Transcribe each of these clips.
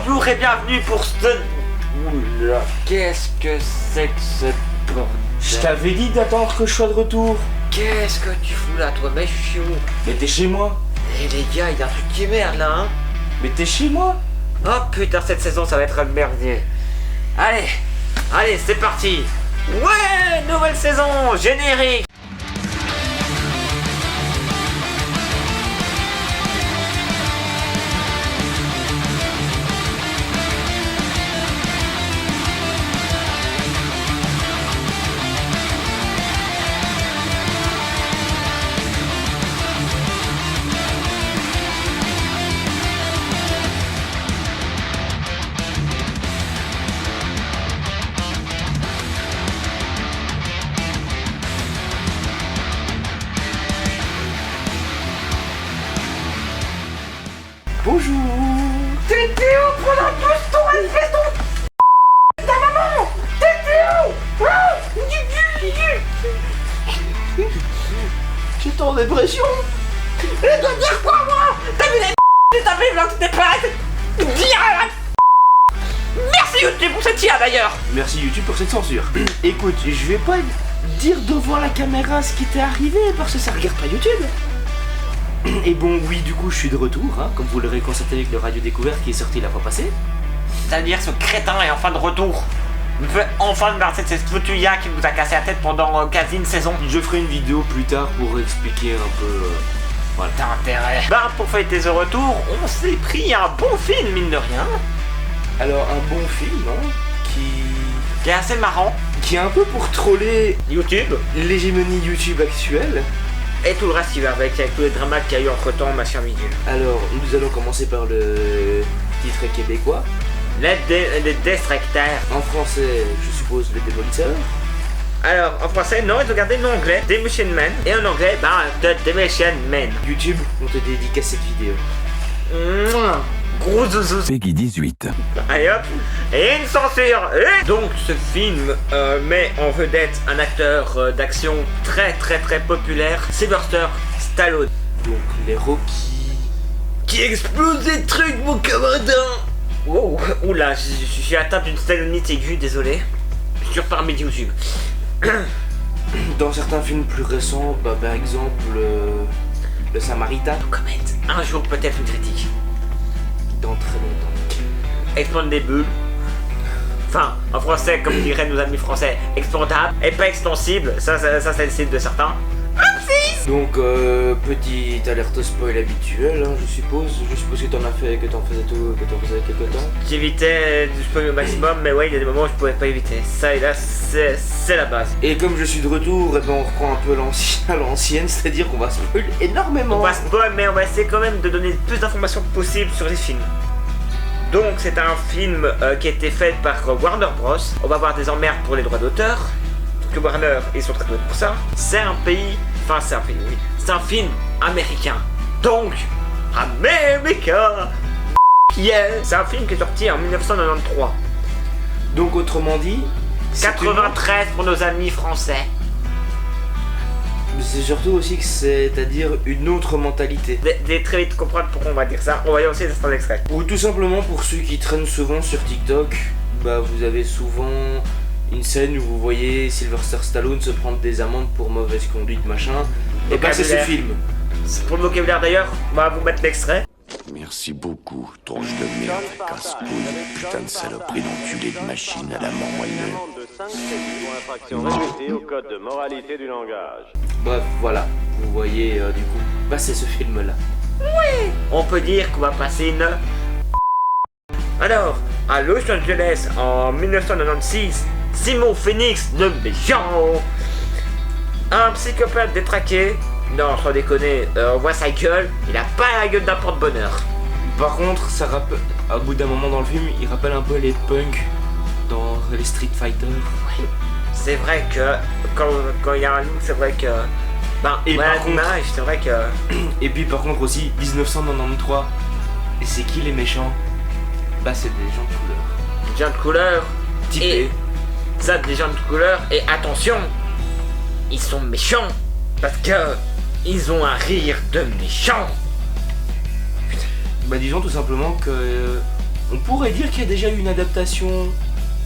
Bonjour et bienvenue pour ce... Oula, qu'est-ce que c'est que ce bordel? Je t'avais dit d'attendre que je sois de retour. Qu'est-ce que tu fous là, toi? Mais je suis où? Mais t'es chez moi. Eh les gars, il y a un truc qui merde là, hein? Mais t'es chez moi. Oh putain, cette saison, ça va être un merdier. Allez, c'est parti. Ouais, nouvelle saison, générique. Bonjour. T'es où pendant tout ce temps, espèce de... ta maman? T'es où? J'étais en dépression. Je dois dire quoi, moi? T'as vu les t'as vu là, t'es prête? Merci YouTube pour cette IA d'ailleurs. Merci YouTube pour cette censure. Écoute, je vais pas dire devant la caméra ce qui t'est arrivé parce que ça regarde pas YouTube. Et bon, oui, du coup, je suis de retour, hein, comme vous l'aurez constaté avec le Radio Découverte qui est sorti la fois passée. C'est-à-dire ce crétin est enfin de retour. Il veut enfin débarrasser de cette foutue IA qui nous a cassé la tête pendant quasi une saison. Je ferai une vidéo plus tard pour expliquer un peu... voilà. T'as intérêt. Bah, pour fêter ce retour, on s'est pris un bon film, mine de rien. Alors, un bon film, hein, Qui est assez marrant. qui est un peu pour troller YouTube. l'hégémonie YouTube actuelle. Et tout le reste qui va avec tous les dramas qu'il y a eu entre temps, machin bidule. Alors, nous allons commencer par le titre québécois. Les Destructeurs. En français, je suppose, le démolisseur. Alors, en français, non, ils ont gardé l'anglais, Demolition Man. Et en anglais, bah, The Demolition Man. YouTube, on te dédicace cette vidéo. Mouah. Gros zouzou. Peggy 18. Allez hop, et une censure. Et donc ce film met en vedette un acteur d'action très populaire, Sylvester Stallone. Donc, les Rocky. Qui explose des trucs, mon camarade. Wow, oula, j'ai atteint d'une stallonite aiguë, désolé. Sur parmi YouTube. Dans certains films plus récents, bah, par exemple, le Samaritain. Comet, un jour peut-être une critique. Dans très longtemps. Expandable. Enfin, en français, comme diraient nos amis français, expandable et pas extensible. Ça c'est le style de certains. Donc, petite alerte spoil habituelle, hein, je suppose. Je suppose que t'en faisais quelque temps. J'évitais du spoil au maximum, mais ouais, il y a des moments où je pouvais pas éviter. Ça et là, c'est la base. Et comme je suis de retour, eh ben, on reprend un peu à l'ancienne, c'est-à-dire qu'on va spoil énormément. On va spoil, mais on va essayer quand même de donner le plus d'informations possible sur les films. Donc, c'est un film qui a été fait par Warner Bros. On va avoir des emmerdes pour les droits d'auteur. Parce que Warner, ils sont très doués pour ça. C'est un pays. Enfin, c'est un pays, oui. C'est un film américain. Donc, américain. Yeah. C'est un film qui est sorti en 1993. Donc, autrement dit, 93 pour nos amis français. c'est surtout aussi que c'est-à-dire une autre mentalité. Vous très vite comprendre pourquoi on va dire ça. On va y lancer certains extraits. Ou tout simplement pour ceux qui traînent souvent sur TikTok, bah vous avez souvent une scène où vous voyez Sylvester Stallone se prendre des amendes pour mauvaise conduite machin. Et bah c'est ce film. Pour le vocabulaire d'ailleurs, on va vous mettre l'extrait. Merci beaucoup, tronche de merde, casse-couille, putain de saloperie d'enculé de machine à la mort moelleuse. de 5 crédits pour infraction répétée au code de moralité du langage. Bref, voilà, vous voyez du coup, bah c'est ce film là. Oui. On peut dire qu'on va passer une... Alors, à Los Angeles en 1996, Simon Phoenix, le méchant, un psychopathe détraqué. Non, sans déconner, on voit sa gueule, il a pas la gueule d'un porte-bonheur. Par contre, ça rappelle, à bout d'un moment dans le film, il rappelle un peu les punks dans les Street Fighter. Oui. C'est vrai que quand il y a un look, c'est vrai que... Ben, et voilà, par contre, l'image, c'est vrai que... Et puis par contre aussi, 1993, et c'est qui les méchants? Bah c'est des gens de couleur. Des gens de couleur. Typés. Et ça, des gens de couleur. Et attention, ils sont méchants. Parce que ils ont un rire de méchants. Bah disons tout simplement que On pourrait dire qu'il y a déjà eu une adaptation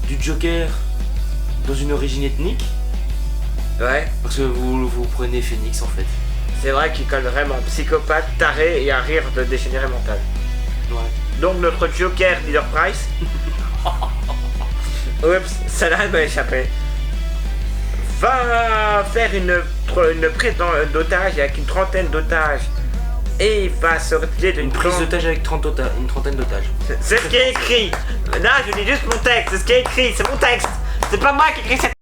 du Joker dans une origine ethnique. Ouais, Parce que vous prenez Phoenix en fait. c'est vrai qu'il colle vraiment psychopathe, taré et un rire de dégénéré mental. Ouais. Donc notre Joker, Leader Price. Oups, celle-là m'a échappé. Va faire une prise d'otage avec une trentaine d'otages. Et il va se retirer d'une Une prise d'otage avec une trentaine d'otages. C'est ce qui est écrit. Là, je lis juste mon texte. C'est ce qui est écrit. C'est mon texte. C'est pas moi qui écris cette.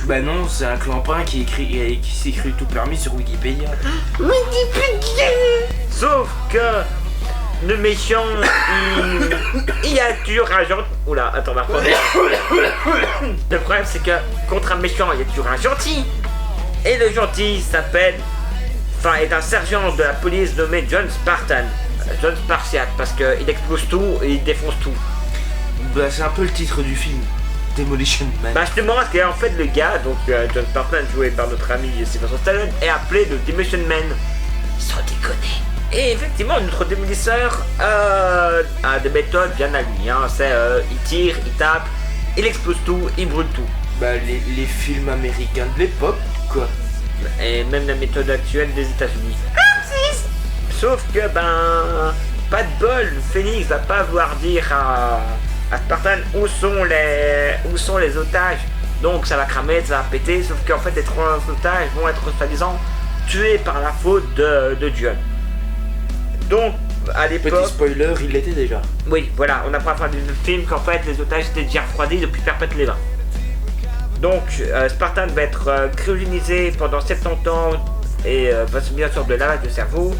Bah non, c'est un clampin qui s'écrit tout permis sur Wikipédia. Sauf que le méchant, il a toujours un gentil. Oula, attends, on va reprendre. Le problème, c'est que contre un méchant, il y a toujours un gentil. Et le gentil s'appelle. Enfin, est un sergent de la police nommé John Spartan. John Spartiate, parce qu'il explose tout et il défonce tout. Bah c'est un peu le titre du film. Demolition Man. Bah justement, parce qu'en fait le gars, donc John Spartan, joué par notre ami Sylvester Stallone, est appelé le Demolition Man. Sans déconner. Et effectivement, notre démolisseur a des méthodes bien à lui. Hein. C'est il tire, il tape, il explose tout, il brûle tout. Bah les films américains de l'époque, quoi. Et même la méthode actuelle des États-Unis. Sauf que pas de bol, Phoenix va pas vouloir dire à Spartan où sont les otages. Donc ça va cramer, ça va péter, sauf qu'en fait les 3 otages vont être soi-disant tués par la faute de John. Donc à l'époque. Petit spoiler, il l'était déjà. Oui, voilà, on apprend à la fin du film qu'en fait les otages étaient déjà refroidis depuis perpète les 20. Donc Spartan va être cryogénisé pendant 70 ans et va subir une sorte de lavage de cerveau.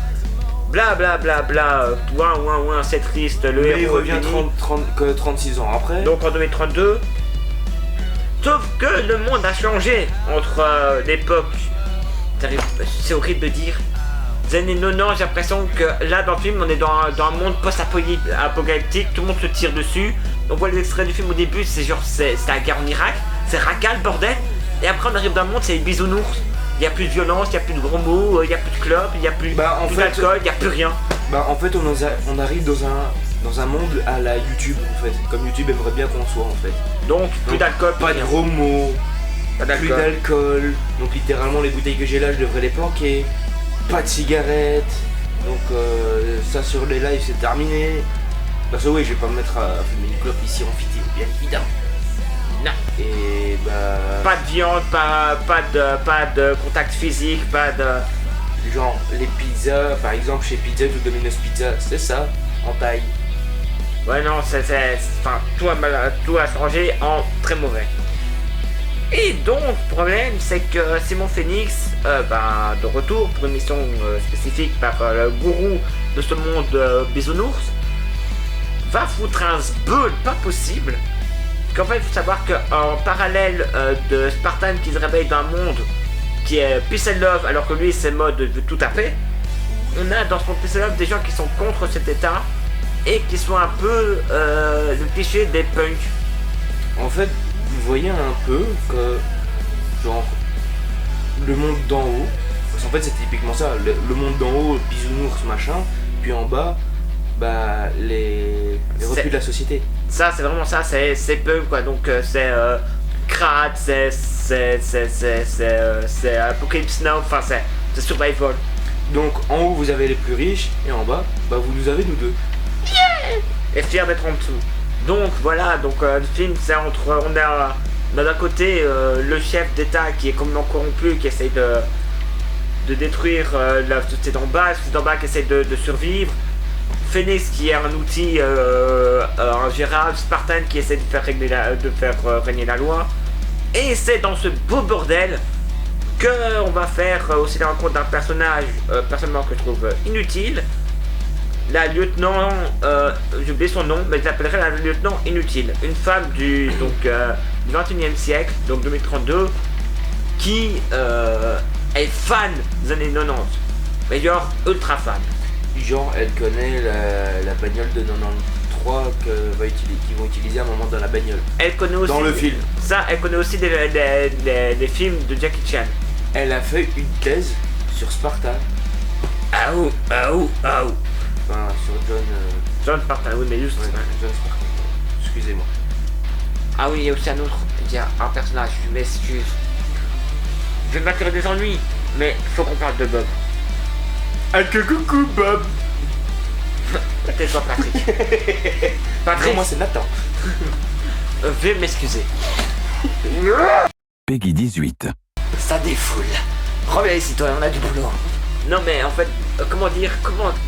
Bla bla bla bla, ouin, c'est triste, le Mais il héros revient finit. 36 ans après. Donc en 2032. Sauf que le monde a changé entre l'époque. C'est horrible de dire. Des années 90, j'ai l'impression que là dans le film on est dans un monde post-apocalyptique, tout le monde se tire dessus. On voit les extraits du film au début, c'est genre c'est la guerre en Irak, c'est Raqqa le bordel. Et après on arrive dans un monde, c'est les bisounours. Il n'y a plus de violence, il n'y a plus de gros mots, il n'y a plus de clopes, il n'y a plus d'alcool, il n'y a plus rien. Bah en fait on arrive dans un monde à la YouTube en fait, comme YouTube aimerait bien qu'on soit en fait. Donc plus d'alcool, pas de gros mots, pas plus d'alcool, donc littéralement les bouteilles que j'ai là je devrais les planquer, pas de cigarettes, donc ça sur les lives c'est terminé. Parce que oui je vais pas me mettre à fumer une clope ici en vidéo bien évidemment. Non. Et bah. Pas de viande, pas de contact physique, pas de. Genre les pizzas, par exemple chez Pizza ou Domino's Pizza, c'est ça, en taille. Ouais non, enfin tout a changé en très mauvais. Et donc le problème c'est que Simon Phoenix, de retour pour une mission spécifique par le gourou de ce monde bisounours, va foutre un sbeul pas possible. Qu'en fait, il faut savoir qu'en parallèle de Spartan qui se réveille dans un monde qui est peace and love, alors que lui c'est mode tout à fait, on a dans son peace and love des gens qui sont contre cet état et qui sont un peu le cliché des punks. En fait, vous voyez un peu que, genre, le monde d'en haut, parce qu'en fait c'est typiquement ça, le monde d'en haut, bisounours machin, puis en bas, bah les refus de la société. Ça c'est vraiment ça, c'est punk quoi, donc c'est crade, c'est Apocalypse Now, enfin c'est survival. Donc en haut vous avez les plus riches et en bas, bah vous nous avez nous deux. Yeah. Et fier d'être en dessous. Donc voilà, donc le film c'est entre, on a d'un côté le chef d'état qui est complètement corrompu, qui essaye de détruire la société d'en bas, la société d'en bas qui essaye de survivre. Phoenix qui est un outil ingérable, Spartan qui essaie de faire régner la loi. Et c'est dans ce beau bordel qu'on va faire aussi la rencontre d'un personnage personnellement que je trouve inutile. La lieutenant, j'ai oublié son nom, mais je l'appellerai la lieutenant inutile. Une femme du 21e siècle, donc 2032, qui est fan des années 90. Mais genre ultra fan. Genre elle connaît la bagnole de 93 qu'ils vont utiliser à un moment dans la bagnole. Elle connaît aussi dans le film. Ça, elle connaît aussi des films de Jackie Chan. Elle a fait une thèse sur Sparta. Ah ouh. Enfin, sur John... John Spartan, oui, mais juste. ouais, John Spartan. Excusez-moi. Ah oui, il y a aussi un autre, il y a un personnage, je m'excuse. Je vais m'attirer des ennuis, mais faut qu'on parle de Bob. Ah que coucou Bob. Tais-toi, Patrick. Patrick, Non, moi c'est Nathan. veuillez m'excuser. Peggy 18. Ça défoule. Reviens ici, toi, on a du boulot. Non, mais en fait, comment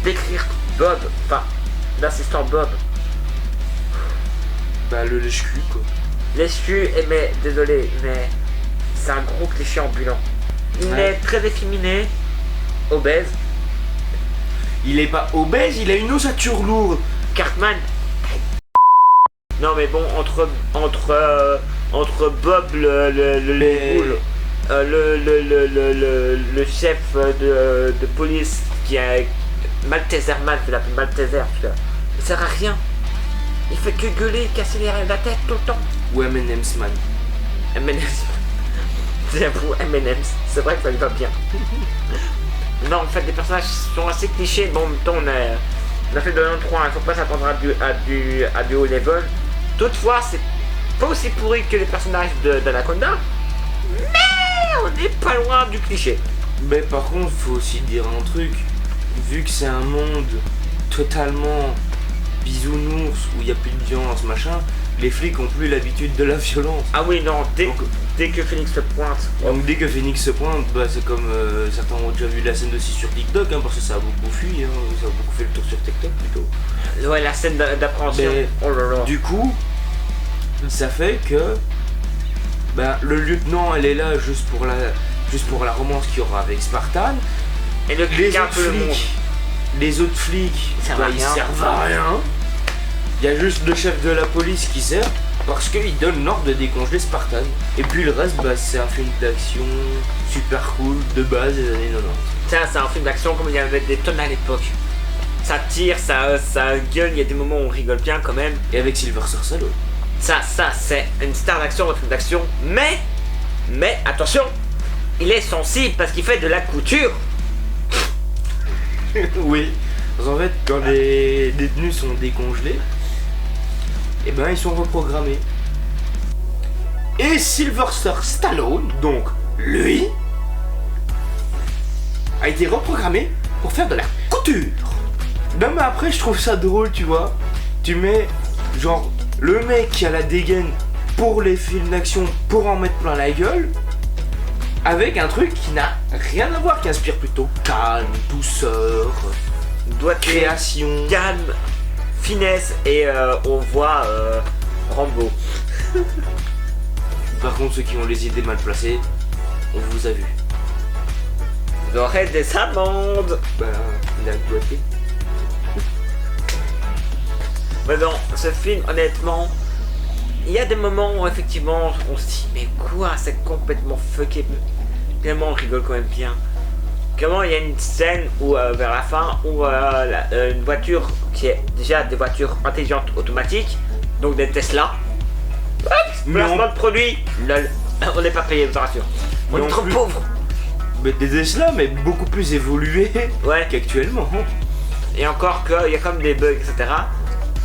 décrire Bob, enfin, l'assistant Bob. Bah le lèche-cul quoi. L'escu, mais désolé, mais c'est un gros cliché ambulant. Il Ouais. est très efféminé, obèse. Il est pas obèse, il a une ossature lourde. Cartman. Non mais bon, entre Bob Mais- le chef de police qui est Malteser Man, je l'appelle Malteser, parce que il sert à rien. Il fait que gueuler, casser la tête tout le temps. Ou M&M's man. M&M's. J'avoue, M&M's, c'est vrai que ça lui va bien. Non, en fait, les personnages sont assez clichés. Bon, en même temps, on a fait de 1-3, il faut pas s'attendre à du haut level. Toutefois, c'est pas aussi pourri que les personnages d'Anaconda, mais on n'est pas loin du cliché. Mais par contre, faut aussi dire un truc. Vu que c'est un monde totalement bisounours où il n'y a plus de violence, machin, les flics ont plus l'habitude de la violence. Ah oui, non, Donc, dès que Phoenix se pointe, donc dès que Phoenix se pointe, bah, c'est comme certains ont déjà vu la scène aussi sur TikTok, hein, parce que ça a beaucoup fui, hein, ça a beaucoup fait le tour sur TikTok plutôt. ouais, la scène d'appréhension. Mais Oh là là. du coup, ça fait que bah, le lieutenant, elle est là juste pour la romance qu'il y aura avec Spartan. Et le Les clic un autres peu le monde. flics, Ça bah, va ils rien. servent à rien. Il y a juste le chef de la police qui sert parce qu'il donne l'ordre de décongeler Spartan. Et puis le reste, bah, c'est un film d'action super cool de base des années 90. Ça, c'est un film d'action comme il y avait des tonnes à l'époque. Ça tire, ça gueule, il y a des moments où on rigole bien quand même. Et avec Sylvester Stallone. Ça, c'est une star d'action, un film d'action. Mais, attention, il est sensible parce qu'il fait de la couture. Oui. Parce qu'en fait, quand les détenus sont décongelés, et ben ils sont reprogrammés. Et Sylvester Stallone, donc lui, a été reprogrammé pour faire de la couture. Non mais après je trouve ça drôle, tu vois. Tu mets genre le mec qui a la dégaine pour les films d'action pour en mettre plein la gueule, avec un truc qui n'a rien à voir, qui inspire plutôt calme, douceur, Doit création. calme, finesse et on voit Rambo. Par contre, ceux qui ont les idées mal placées, on vous a vu. Vous aurez des amendes. Bah, il a doigté. Mais non, ce film, honnêtement, il y a des moments où effectivement on se dit mais quoi, c'est complètement fucké. Tellement on rigole quand même bien. Comment il y a une scène où vers la fin où une voiture qui est déjà des voitures intelligentes automatiques, donc des Tesla. Hop, Mais placement de produit. Lol, on n'est pas payé, je vous rassure. On Non est trop plus. pauvres. Mais des Tesla, mais beaucoup plus évolués Ouais. qu'actuellement. Et encore qu'il y a comme des bugs, etc.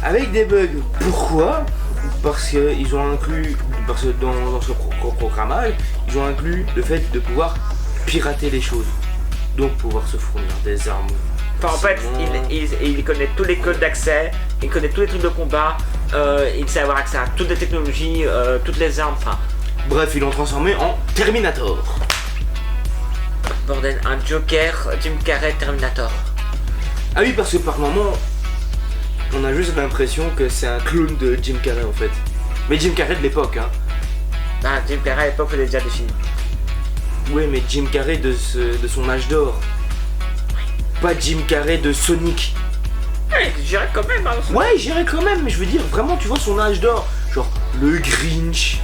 Avec des bugs. Pourquoi? Parce qu'ils ont inclus, parce que dans ce programmage, ils ont inclus le fait de pouvoir pirater les choses. Donc pouvoir se fournir des armes. Enfin, en fait, facilement. il connaît tous les codes d'accès, il connaît tous les trucs de combat, il sait avoir accès à toutes les technologies, toutes les armes, enfin, Bref, ils l'ont transformé en Terminator. bordel, un Joker, Jim Carrey, Terminator. Ah oui, parce que par moment, on a juste l'impression que c'est un clone de Jim Carrey en fait. Mais Jim Carrey de l'époque, hein. Ah, Jim Carrey à l'époque faisait déjà des films. Ouais, mais Jim Carrey de son âge d'or. Pas Jim Carrey de Sonic. Ouais, j'irais quand même, hein. Ouais, j'irais quand même, mais je veux dire, vraiment, tu vois son âge d'or. Genre, le Grinch.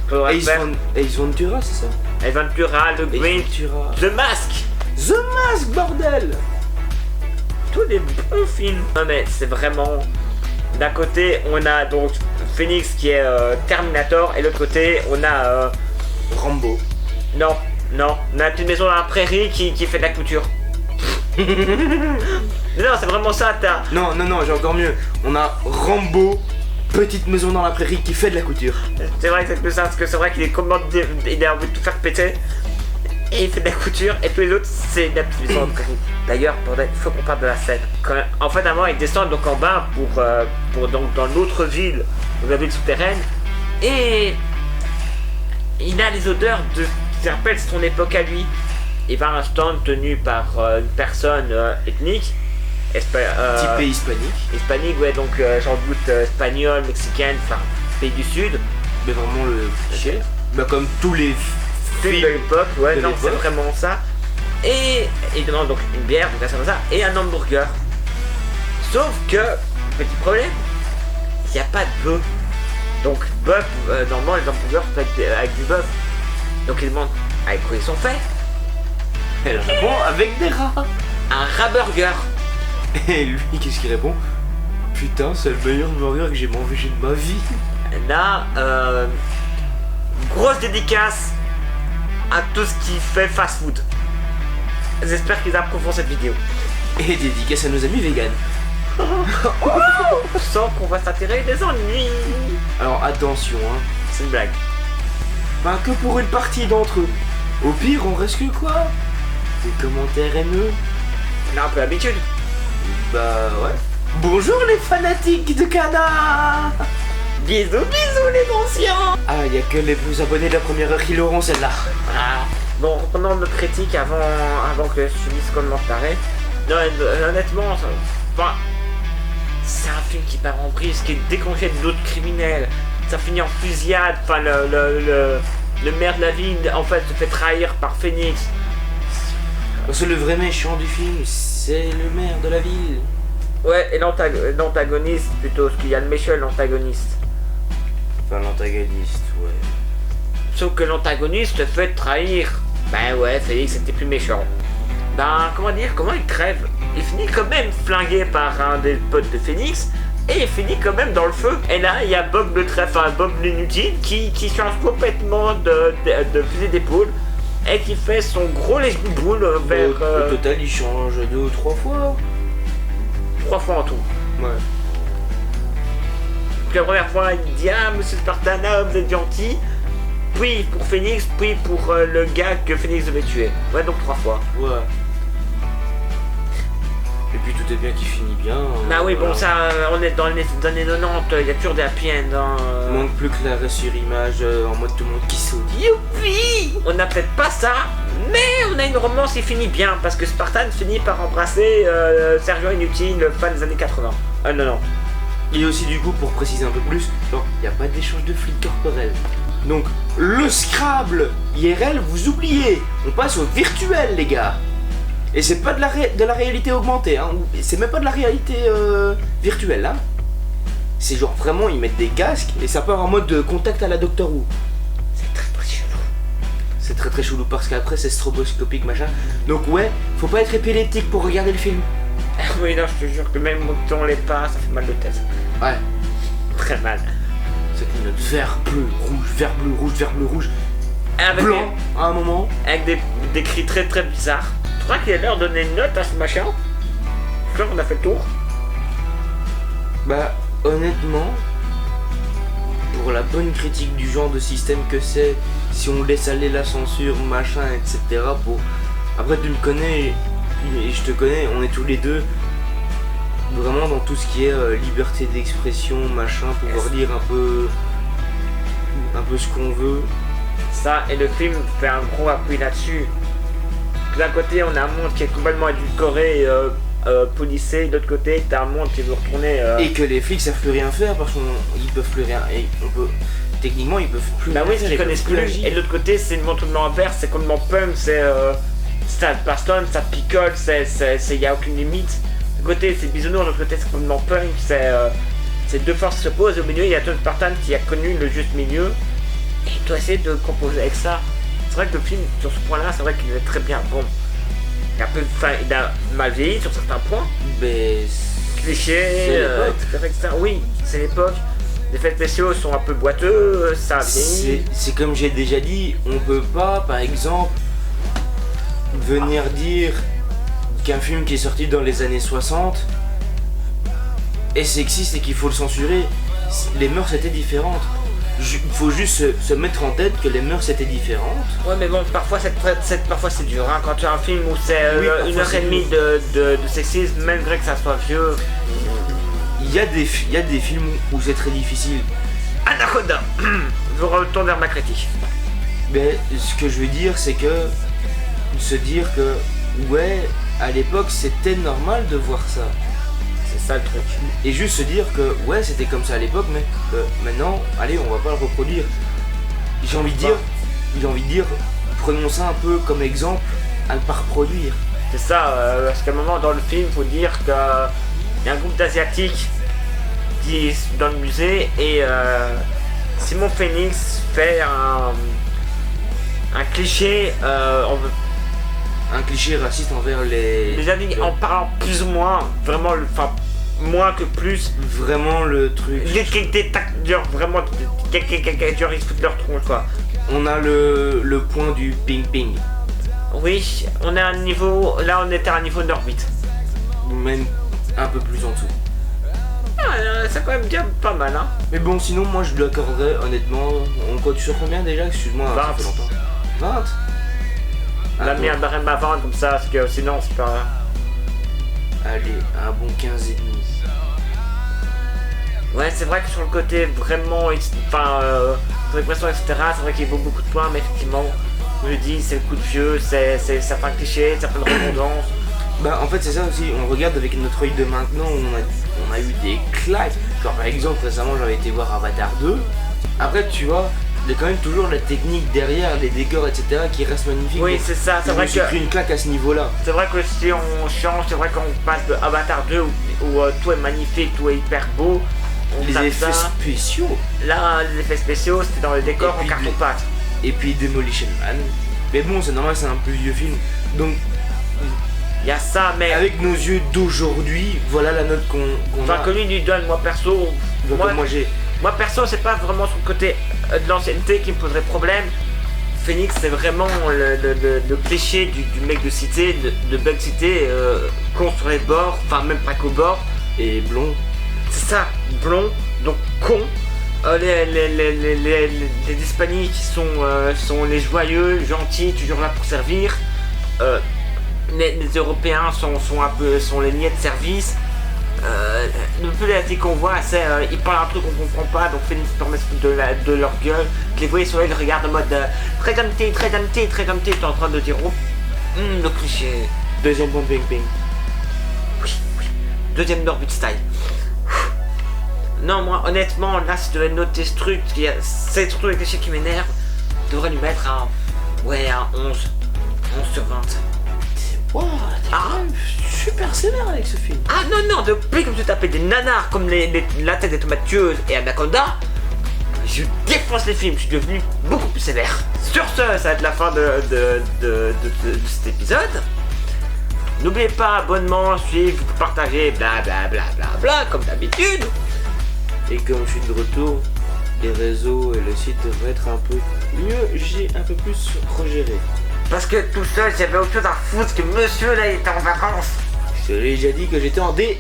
Faudrait Ace, faire Ace Ventura, c'est ça? Ace Ventura, The Ace Grinch, Ventura. The Mask, The Mask, bordel! tous des bons films. Non mais c'est vraiment... D'un côté, on a donc Phoenix qui est Terminator, et de l'autre côté, on a... Rambo. Non, on a une petite maison dans la prairie qui fait de la couture. Non, c'est vraiment ça, t'as... Non, j'ai encore mieux. On a Rambo, petite maison dans la prairie qui fait de la couture. C'est vrai que c'est plus ça, parce que c'est vrai qu'il est complètement... Il a envie de tout faire péter. Et il fait de la couture, et tous les autres, c'est une maison de prairie. D'ailleurs, il faut qu'on parle de la scène. En fait, avant, ils descendent donc en bas pour dans l'autre ville, la ville souterraine. Et... il a les odeurs de... qui rappellent son époque à lui. Il va à un stand tenu par une personne ethnique. Typé Hispanique, ouais, donc j'en doute espagnol, mexicaine, enfin, pays du sud. Mais vraiment le cliché. Bah comme tous les films de l'époque, ouais, de non, c'est l'époque. vraiment ça. Et il demande donc une bière, donc ça comme ça, et un hamburger. Sauf que, petit problème, il n'y a pas de bœuf. Donc bœuf, normalement les hamburgers sont avec du bœuf. Donc il demande avec quoi ils sont faits. Elle répond avec des rats. Un rat burger. Et lui, qu'est-ce qu'il répond? Putain, c'est le meilleur burger que j'ai mangé de ma vie. Là, grosse dédicace à tout ce qui fait fast food. J'espère qu'ils approuveront cette vidéo. Et dédicace à nos amis véganes. Sans qu'on va s'attirer des ennuis. Alors attention, hein. C'est une blague. Bah que pour une partie d'entre eux. Au pire, on reste que quoi? Des commentaires haineux. On a un peu l'habitude. Bah ouais. Bonjour les fanatiques de Cana. Bisous, bisous les anciens. Ah, y a que les plus abonnés de la première heure qui l'auront celle-là. Ah. Bon, reprenons notre critique avant que je finisse complètement taré. Non, honnêtement, c'est un film qui part en brise, qui est déconfié d'autres criminels. Ça finit en fusillade, enfin le maire de la ville en fait se fait trahir par Phoenix. Parce que le vrai méchant du film, c'est le maire de la ville. Ouais, et l'antagoniste plutôt, parce qu'il y a le méchant et l'antagoniste. Enfin, l'antagoniste, ouais. Sauf que l'antagoniste se fait trahir. Ben ouais, Félix était plus méchant. Ben, comment il crève. Il finit quand même flingué par un des potes de Phoenix, et il finit quand même dans le feu. Et là, il y a Bob le trèfle, enfin Bob l'inutile, qui change complètement de fusil d'épaule, et qui fait son gros lèche-boule vers... Au total, il change 2 ou 3 fois. 3 fois en tout. Ouais. Donc, la première fois, il dit « Ah, monsieur Spartana, vous êtes gentil ». Puis pour Phoenix, puis pour le gars que Phoenix devait tuer. Ouais, donc 3 fois. Ouais. Et puis tout est bien qui finit bien. Bah oui, bon, voilà. ça, on est dans les années 90, il y a toujours des happy end. Hein, Manque plus que l'arrêt sur image en mode tout le monde qui saute. Youpi! On n'a peut-être pas ça, mais on a une romance qui finit bien, parce que Spartan finit par embrasser Sergio Inutile, fan des années 80. Non. Et aussi du coup, pour préciser un peu plus, il n'y a pas d'échange de fluide corporel. Donc, le Scrabble IRL, vous oubliez. On passe au virtuel, les gars. Et c'est pas de la réalité augmentée, hein. C'est même pas de la réalité virtuelle, hein. C'est genre vraiment, ils mettent des casques et ça part en mode contact à la Doctor Who. C'est très chelou. C'est très chelou parce qu'après c'est stroboscopique, machin. Donc ouais, faut pas être épileptique pour regarder le film. Oui, non, je te jure que même quand on les pas, ça fait mal de tête. Ouais. Très mal. Ça clignote vert, bleu, rouge, vert, bleu, rouge, vert, bleu, rouge. Avec Blanc, à un moment. avec des cris très bizarres. Je crois qu'il est l'heure de donner une note à ce machin. Je crois qu'on a fait le tour. Bah, honnêtement, pour la bonne critique du genre de système que c'est, si on laisse aller la censure, machin, etc. Pour... Après, tu me connais, et je te connais, on est tous les deux vraiment dans tout ce qui est liberté d'expression, machin, pouvoir dire un peu ce qu'on veut. Ça, et le film fait un gros appui là-dessus. D'un côté, on a un monde qui est complètement édulcoré, policé. De l'autre côté, t'as un monde qui veut retourner. Et que les flics savent plus rien faire parce qu'ils peuvent plus rien. Et on peut. Techniquement, ils peuvent plus Bah rien oui, faire, ils connaissent plus. agir. Et de l'autre côté, c'est le monde complètement inverse. C'est complètement punk, c'est. Ça bastonne, ça picole, y a aucune limite. D'un côté, c'est bisounours, de l'autre côté, c'est complètement punk. C'est deux forces qui s'opposent. Au milieu, il y a John Spartan qui a connu le juste milieu. Et il doit essayer de composer avec ça. C'est vrai que le film, sur ce point-là, c'est vrai qu'il est très bien. Bon, il a mal vieilli sur certains points. Mais. Cliché, C'est l'époque. etc. Oui, c'est l'époque. Les effets spéciaux sont un peu boiteux, ça vieillit. C'est comme j'ai déjà dit, on peut pas, par exemple, venir dire qu'un film qui est sorti dans les années 60 est sexiste et qu'il faut le censurer. Les mœurs étaient différentes. Il faut juste se mettre en tête que les mœurs étaient différentes. Ouais, mais bon, parfois c'est dur, hein, quand tu as un film où c'est Oui, parfois, 1h30 de sexisme, malgré que ça soit vieux. Il y a des films où c'est très difficile. Anaconda. Je retourne vers ma critique. Mais ce que je veux dire, c'est que se dire que ouais, à l'époque c'était normal de voir ça. C'est ça le truc. Et juste se dire que ouais, c'était comme ça à l'époque, mais maintenant, allez, on va pas le reproduire. J'ai envie de dire, prenons ça un peu comme exemple à ne pas reproduire. C'est ça, parce qu'à un moment dans le film, faut dire qu'il y a un groupe d'Asiatiques qui est dans le musée et Simon Phoenix fait un cliché Un cliché raciste envers les Asiatiques en parlant plus ou moins, vraiment, enfin, moins que plus. Vraiment le truc. Vraiment, ils se foutent leur tronche, quoi. On a le point du ping-ping. Oui, on est à un niveau, là on était à un niveau Norbit. Même un peu plus en dessous. C'est quand même bien pas mal, hein. Mais bon, sinon, moi je lui accorderais honnêtement. Tu sur combien déjà? Excuse-moi, ça 20. fait longtemps. 20. La mienne barème à 20 comme ça, parce que sinon c'est pas. Allez, un bon 15 et demi. Ouais, c'est vrai que sur le côté vraiment, enfin, répression, etc., c'est vrai qu'il vaut beaucoup de points, mais effectivement, je le dis, c'est le coup de vieux, c'est certains clichés, certaines redondances. Bah en fait c'est ça aussi, on regarde avec notre œil de maintenant où on a eu des claques. Genre par exemple récemment j'avais été voir Avatar 2. Après tu vois, il y a quand même toujours la technique derrière, les décors etc qui restent magnifiques. Oui c'est ça, c'est vrai que... J'ai pris une claque à ce niveau-là. C'est vrai que si on change, c'est vrai qu'on passe de Avatar 2 où tout est magnifique, tout est hyper beau. Les effets spéciaux. Là les effets spéciaux c'était dans les décors en carton-pâte. Et puis Demolition Man. Mais bon c'est normal, c'est un plus vieux film. Donc... Il y a ça, mais... Avec nos yeux d'aujourd'hui, voilà la note qu'on a. Enfin, que lui donne, moi perso... Moi perso, c'est pas vraiment sur le côté de l'ancienneté qui me poserait problème. Phoenix, c'est vraiment le cliché du mec de cité, de bug cité, con sur les bords, enfin même pas qu'au bord. Et blond. C'est ça, blond, donc con. Les hispaniques sont les joyeux, gentils, toujours là pour servir. Les Européens sont les niais de service. Le peu d'asiatiques qu'on voit, c'est ils parlent un truc qu'on comprend pas, donc Phoenix permet de leur gueule. Les voyez sur là, ils regardent en mode très gentil, t'es en train de dire oh, le cliché. Deuxième point ping ping. Oui. Deuxième Norbit style. Non, moi honnêtement, là si je devais noter ce truc, c'est surtout les clichés qui m'énervent, je devrais lui mettre un 11 sur 20. Wow, t'es quand même super sévère avec ce film. Ah non, depuis que je me suis tapé des nanars comme La tête des tomates tueuses et Anaconda, je défonce les films, je suis devenu beaucoup plus sévère. Sur ce, ça va être la fin de cet épisode. N'oubliez pas, abonnement, suivre, partager, bla comme d'habitude. Et comme je suis de retour, les réseaux et le site devraient être un peu mieux, j'ai un peu plus regéré. Parce que tout seul, j'avais autre chose à foutre que monsieur là il était en vacances. Je te l'ai déjà dit que j'étais en D.